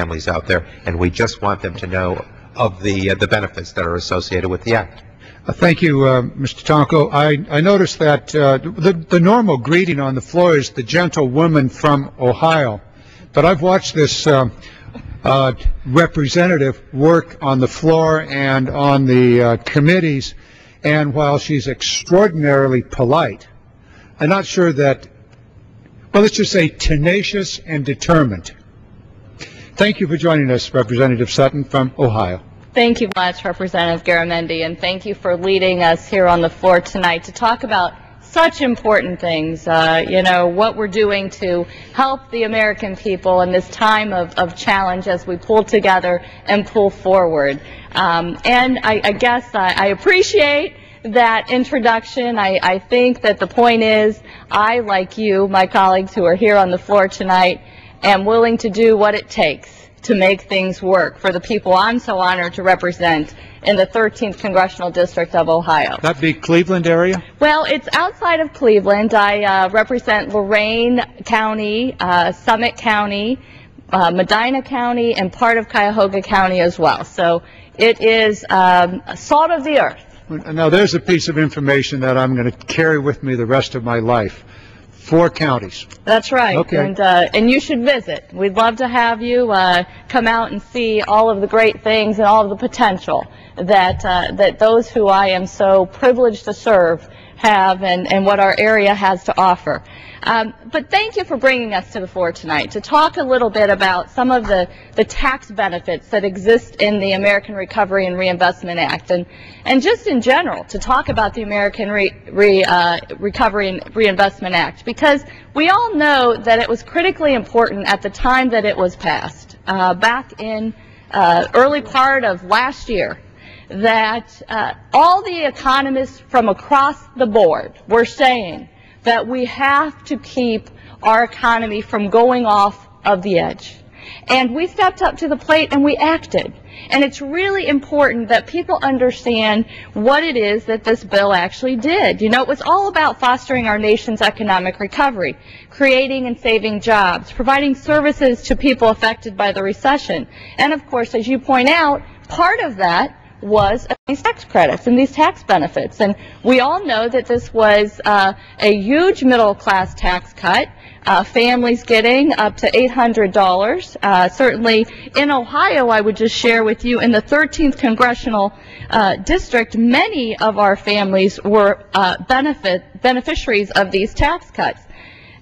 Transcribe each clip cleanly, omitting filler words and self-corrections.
families out there, and we just want them to know of the benefits that are associated with the act. Thank you, Mr. Tonko. I noticed that the normal greeting on the floor is the gentlewoman from Ohio, but I've watched this representative work on the floor and on the committees, and while she's extraordinarily polite, I'm not sure that, well, let's just say tenacious and determined. Thank you for joining us, Representative Sutton from Ohio. Thank you much, Representative Garamendi, and thank you for leading us here on the floor tonight to talk about such important things, you know, what we're doing to help the American people in this time of challenge as we pull together and pull forward. And I guess I appreciate that introduction. I think that the point is, I, like you, my colleagues who are here on the floor tonight, am willing to do what it takes to make things work for the people I'm so honored to represent in the 13th Congressional District of Ohio. That be Cleveland area? Well, it's outside of Cleveland. I represent Lorain County, Summit County, Medina County, and part of Cuyahoga County as well. So it is salt of the earth. Now, there's a piece of information that I'm going to carry with me the rest of my life. 4 counties. That's right. Okay. And you should visit. We'd love to have you come out and see all of the great things and all of the potential that those who I am so privileged to serve have, and what our area has to offer. But thank you for bringing us to the floor tonight to talk a little bit about some of the tax benefits that exist in the American Recovery and Reinvestment Act, and just in general to talk about the American Recovery and Reinvestment Act, because we all know that it was critically important at the time that it was passed, back in early part of last year, that all the economists from across the board were saying that we have to keep our economy from going off of the edge. And we stepped up to the plate and we acted. And it's really important that people understand what it is that this bill actually did. You know, it was all about fostering our nation's economic recovery, creating and saving jobs, providing services to people affected by the recession. And of course, as you point out, part of that was these tax credits and these tax benefits. And we all know that this was a huge middle-class tax cut, families getting up to $800. Certainly in Ohio, I would just share with you, in the 13th Congressional District, many of our families were beneficiaries of these tax cuts.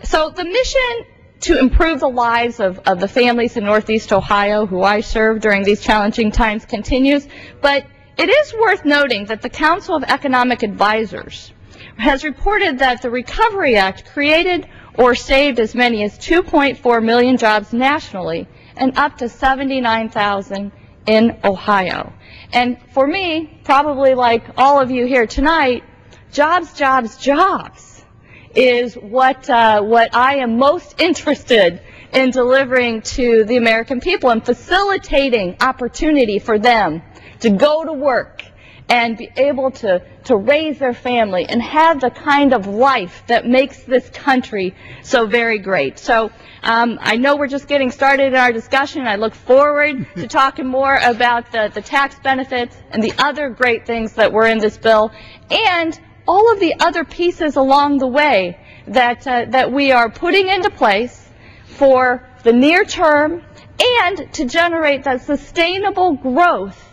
So the mission to improve the lives of the families in Northeast Ohio who I serve during these challenging times continues, but it is worth noting that the Council of Economic Advisors has reported that the Recovery Act created or saved as many as 2.4 million jobs nationally and up to 79,000 in Ohio. And for me, probably like all of you here tonight, jobs, jobs, jobs is what I am most interested in delivering to the American people, and facilitating opportunity for them to go to work and be able to raise their family and have the kind of life that makes this country so very great. So I know we're just getting started in our discussion. I look forward to talking more about the tax benefits and the other great things that were in this bill, and all of the other pieces along the way that we are putting into place for the near term and to generate that sustainable growth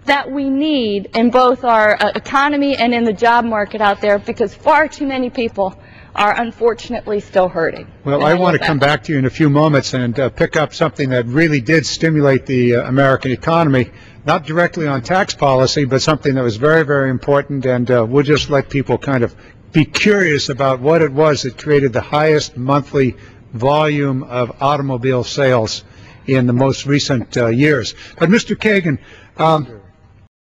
that we need in both our economy and in the job market out there, because far too many people are unfortunately still hurting. Well, I want to come back to you in a few moments and pick up something that really did stimulate the American economy, not directly on tax policy, but something that was very, very important, and we'll just let people kind of be curious about what it was that created the highest monthly volume of automobile sales in the most recent years. But Mr. Kagen,